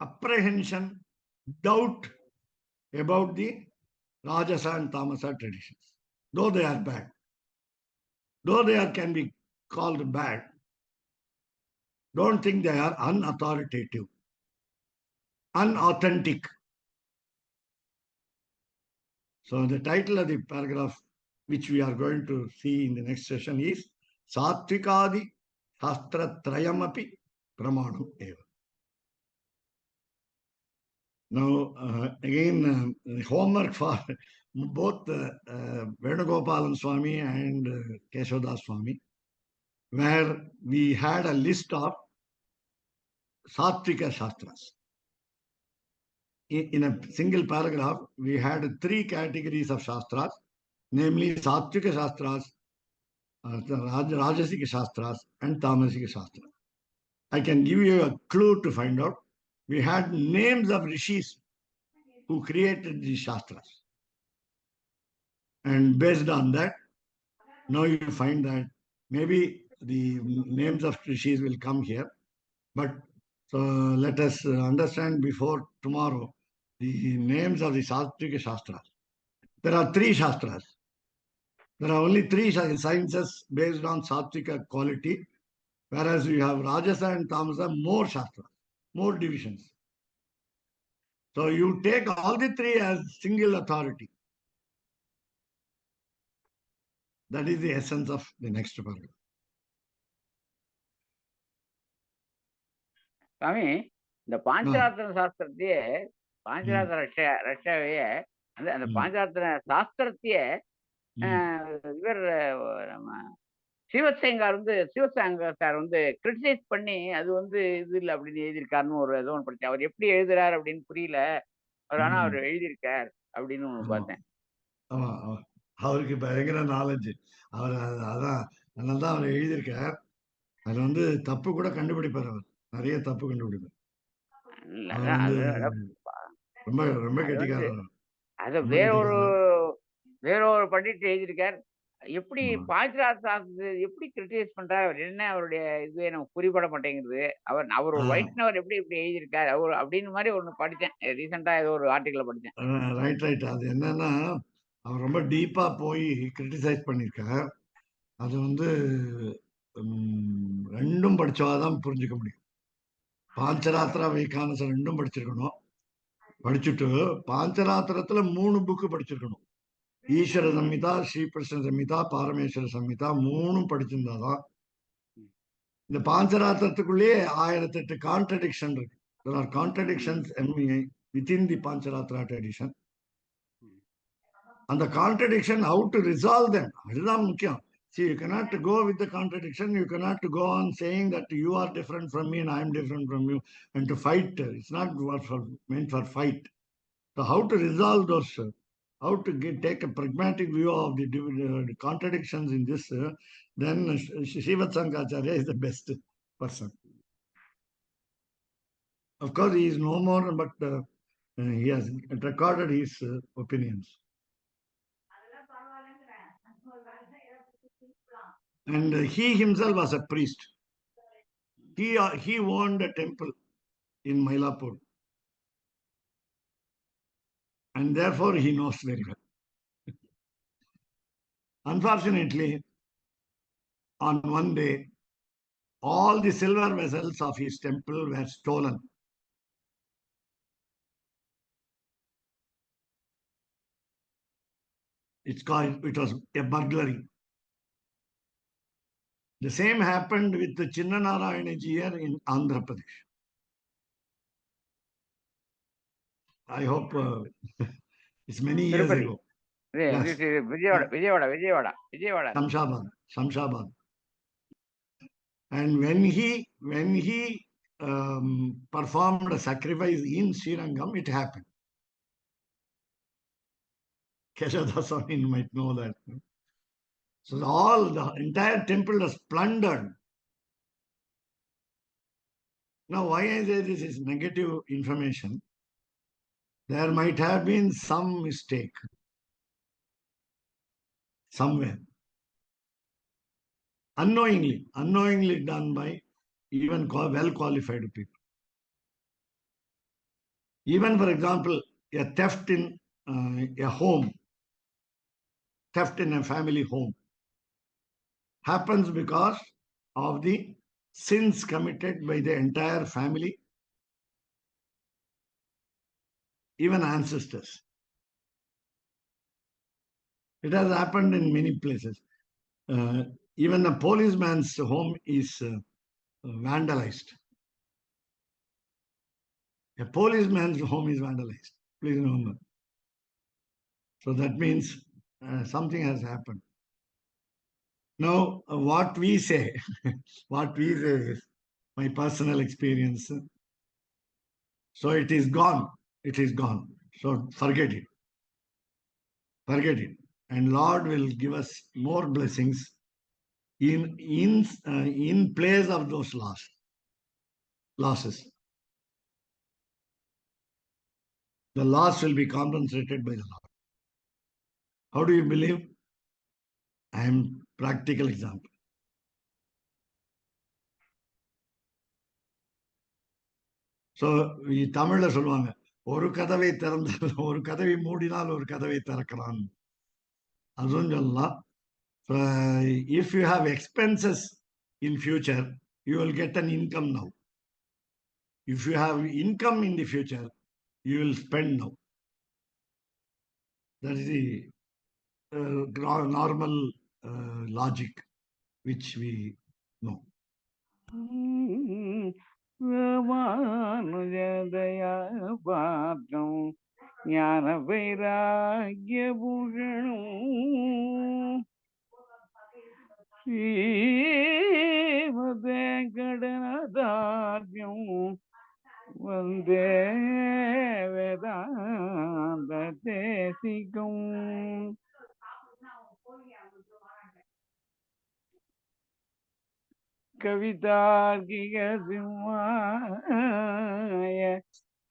apprehension, doubt about the Rajasa and Tamasa traditions, though they are bad. Though they can be called bad, don't think they are unauthoritative, unauthentic. So the title of the paragraph which we are going to see in the next session is Satvikadi Shastra Trayamapi Pramanam Eva. Now, again, homework for both Venugopalan Swami and Keshodas Swami, where we had a list of Satvika Shastras. In a single paragraph, we had 3 categories of Shastras, namely Satvika Shastras, Rajasika Shastras, and Tamasika Shastras. I can give you a clue to find out. We had names of rishis who created these Shastras. And based on that, now you find that maybe the names of rishis will come here. But so let us understand before tomorrow the names of the Satvika Shastras. There are 3 Shastras. There are only 3 sciences based on Satvika quality, whereas you have Rajasa and Tamasa, more Shastras, more divisions. So you take all the 3 as single authority. That is the essence of the next paragraph. Swami, இந்த பாஞ்சராத்திர சாஸ்திரத்தையே பாஞ்சராத்திர ரஷ்யாவையே அந்த பாஞ்சராத்திர சாஸ்திரத்தையே இவர் Sivasankar sir criticise பண்ணி அது இது இல்லை அப்படின்னு எழுதியிருக்காருன்னு ஒரு ஏதோ ஒன்று படித்தேன். அவர் எப்படி எழுதுறாரு அப்படின்னு புரியல. ஆனா அவர் எழுதியிருக்கார் அப்படின்னு ஒன்று பார்த்தேன். ஆமா, அவருக்கு பயங்கர நாலேஜ். அவர் அதான் அதனால்தான் அவர் எழுதியிருக்கார். அது தப்பு கூட கண்டுபிடிப்பார். அவர் நிறைய தப்பு கண்டுபிடிப்பார். ரொம்ப ரொம்ப கெட்டிக்காரர். அது வேற ஒரு பண்டிட் எழுதியிருக்கார். எப்படி பாஞ்சராத்திர எப்படி கிரிட்டிசைஸ் பண்றாரு, அவர் என்ன அவருடைய இதுவே நமக்கு புரிபட மாட்டேங்குது. அவர் ஒரு வைஷ்ணவர் எப்படி எழுதியிருக்காரு அவர் அப்படின்னு மாதிரி ஒண்ணு படித்தேன். ரீசெண்டா ஏதோ ஒரு ஆர்டிக்கல படித்தேன். ரைட். அது என்னன்னா, அவர் ரொம்ப டீப்பா போய் கிரிட்டிசைஸ் பண்ணியிருக்கார். அது ரெண்டும் படிச்சாதான் புரிஞ்சுக்க முடியும். பாஞ்சராத்திரா வைகானசம் ரெண்டும் படிச்சிருக்கணும். படிச்சுட்டு பாஞ்சராத்திரத்துல 3 புக்கு படிச்சிருக்கணும். ஈஸ்வர சம்ஹிதா, ஸ்ரீகிருஷ்ண சம்ஹிதா, பாரமேஸ்வர சம்ஹிதா 3ம் படிச்சிருந்தாதான். இந்த பாஞ்சராத்திரத்துக்குள்ளேயே 1008 கான்ட்ரடிக்ஷன் இருக்கு. There are contradictions within the Pancaratra tradition. And the contradiction, how to resolve them, அதுதான் முக்கியம். See, you cannot go with the contradiction. You cannot go on saying that you are different from me and I am different from you and to fight. It's not meant for fight. So how to resolve those, how to take a pragmatic view of the contradictions in this, then Srivat Sankacharya is the best person. Of course, he is no more, but he has recorded his opinions. And he himself was a priest. He owned a temple in Mylapore. And therefore, he knows very well. Unfortunately, on one day, all the silver vessels of his temple were stolen. It was a burglary. The same happened with the Chinnanarayanaji here in Andhra Pradesh. I hope it's many years ago. Yes. Vijayawada. Shamshabad. And when he performed a sacrifice in Srirangam, it happened. Keshadas Swami might know that. So the entire temple was plundered. Now, why I say this is negative information? there might have been some mistake somewhere. Unknowingly done by even well qualified people. Even, for example, a theft in a home, theft in a family home, happens because of the sins committed by the entire family, even ancestors. It has happened in many places. Even a policeman's home is vandalized. A policeman's home is vandalized. Please remember. So that means something has happened. Now, what we say, what we say is my personal experience. So it is gone. It is gone. So forget it. Forget it. And Lord will give us more blessings in place of those losses. The loss will be compensated by the Lord. How do you believe? I am practical example. So தமிழ்ல சொல்லுவாங்க ஒரு கதவை திறந்தால் ஒரு கதவை மூடினால் ஒரு கதவை திறக்கிறான் அதுவும் சொல்லலாம். If you have expenses in future, you will get an income now. If you have income in the future, you will spend now. That is the normal logic which we know. ராமானுஜதயா பாத்திரம் ஞான வைராகிய பூஷணம் ஸ்ரீமதே கடனதார்யம் வந்தே வேதாந்த தேசிகம். கவிதார்க்கிக சிம்மாய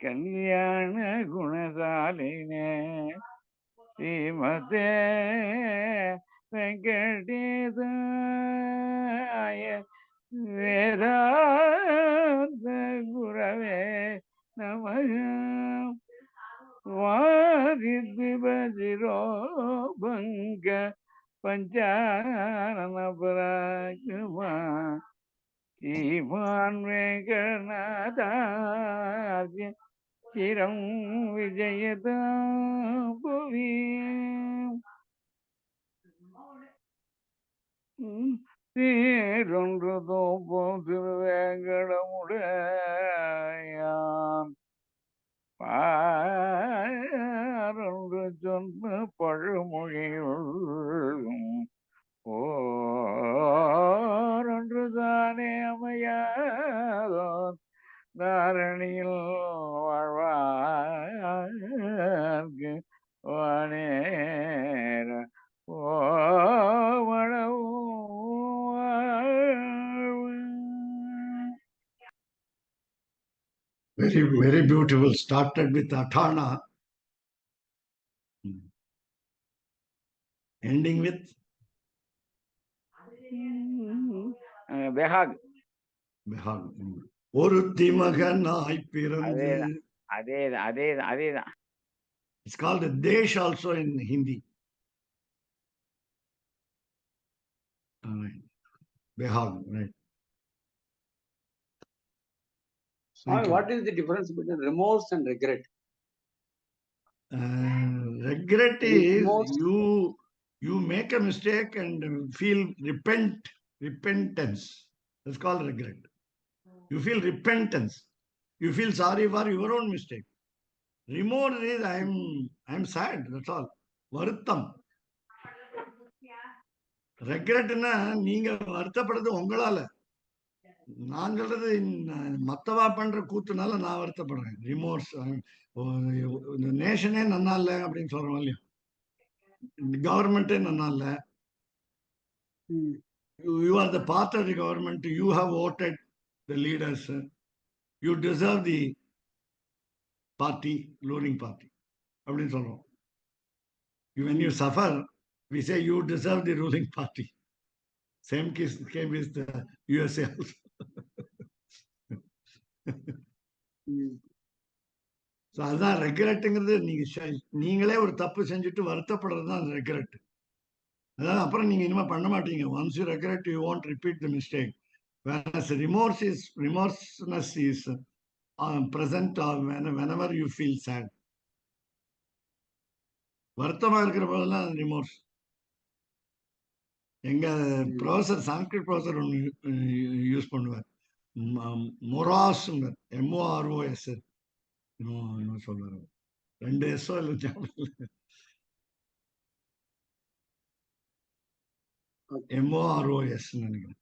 கல்யாண குணசாலினே ஸ்ரீமதே வெங்கடேசாய வேதாந்த குரவே நமः. வாரித்விபஜிரோ பங்க பஞ்சானன பராக்ரமா ஸ்ரீமான் வெங்கடநாதார்ய சிரம் விஜயதாம் புவி. சீரொன்று தோப்பம் திருவேங்கடமுடையான் பாரொன்று சொன்ன பழமொழியுள் ஓரொன்று தானே அமையாதோன் தாரணியில் வாழ்வார்க்கு வானேர Very, very beautiful. Started with Atana, ending with பெஹாக். ஒருத்தி மகனாய் பிறந்து. அதேதான். It's called a Desh also in Hindi. Right. Behag, right. What is the difference between remorse and regret? Regret is Remorse. you make a mistake and feel repentance. That's called regret. You feel repentance. You feel sorry for your own mistake. Remorse is I'm sad. That's all. வருத்தம். ரெக்ரெட்னா நீங்க வருத்தப்படுறது உங்களால. நான் சொல்றது மத்தவா பண்ற கூத்துனால நான் வருத்தப்படுறேன். Remorse நேஷனே நன்னா இல்லை அப்படின்னு சொல்றோம் இல்லையா, கவர்மெண்டே நன்னா இல்லை. You are the part of the government. You have voted the leaders. You deserve the party, ruling party. அப்படின்னு சொல்றோம். When you suffer, we say you deserve the ruling party. Same case came with the USA also. So அதுதான் ரெக்ரெட்டுங்கிறது. நீங்களே ஒரு தப்பு செஞ்சுட்டு வருத்தப்படுறது தான் regret. அதாவது அப்புறம் நீங்க இனிமே பண்ண மாட்டீங்க. Once you regret you want repeat the mistake. Whereas remorseness is present whenever you feel sad. வருத்தமா இருக்கிற போதெல்லாம் ரிமோர்ஸ். எங்க ப்ரொஃபசர், சான்ஸ்கிரிட் ப்ரொஃபசர் ஒன்று யூஸ் பண்ணுவார், மொராஸ், MOROS சொல்றாரு. 2 SO இல்லை, MOROS நினைக்கிறேன்.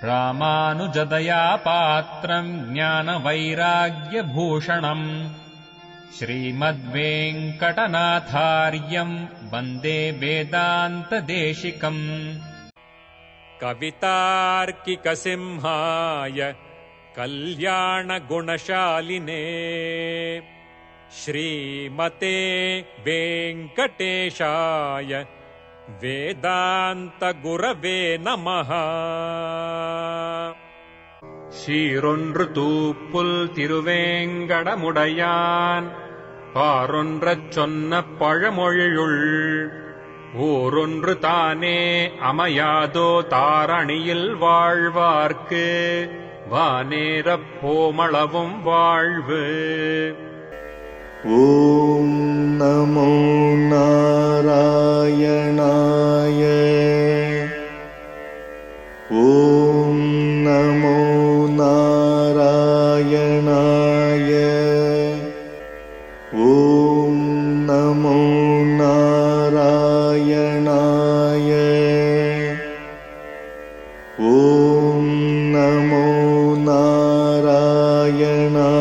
ராமானுஜதயா பாத்ரம் ஞான வைராக்யபூஷணம் ஸ்ரீமத்வேங்கடநாதார்யம் வந்தே வேதாந்ததேசிகம். कवितार्किकसिंहाय कल्याणगुणशालिने श्रीमते वेङ्कटेशाय वेदान्तगुरवे नमः. சீரொன்று தூப்புல் திருவேங்கடமுடையான் பாரொன்றச் சொன்ன பழமொழியுள் ஊரொன்று தானே அமையாதோ தாரணியில் வாழ்வார்க்கு வானேரப் போமளவும் வாழ்வு. ஓம் நமோ நாராயணாய. ஓம் நமோ நாராயணாய. ஓம் நமோ நாராயணாய. ஓம் நமோ நாராயணாய.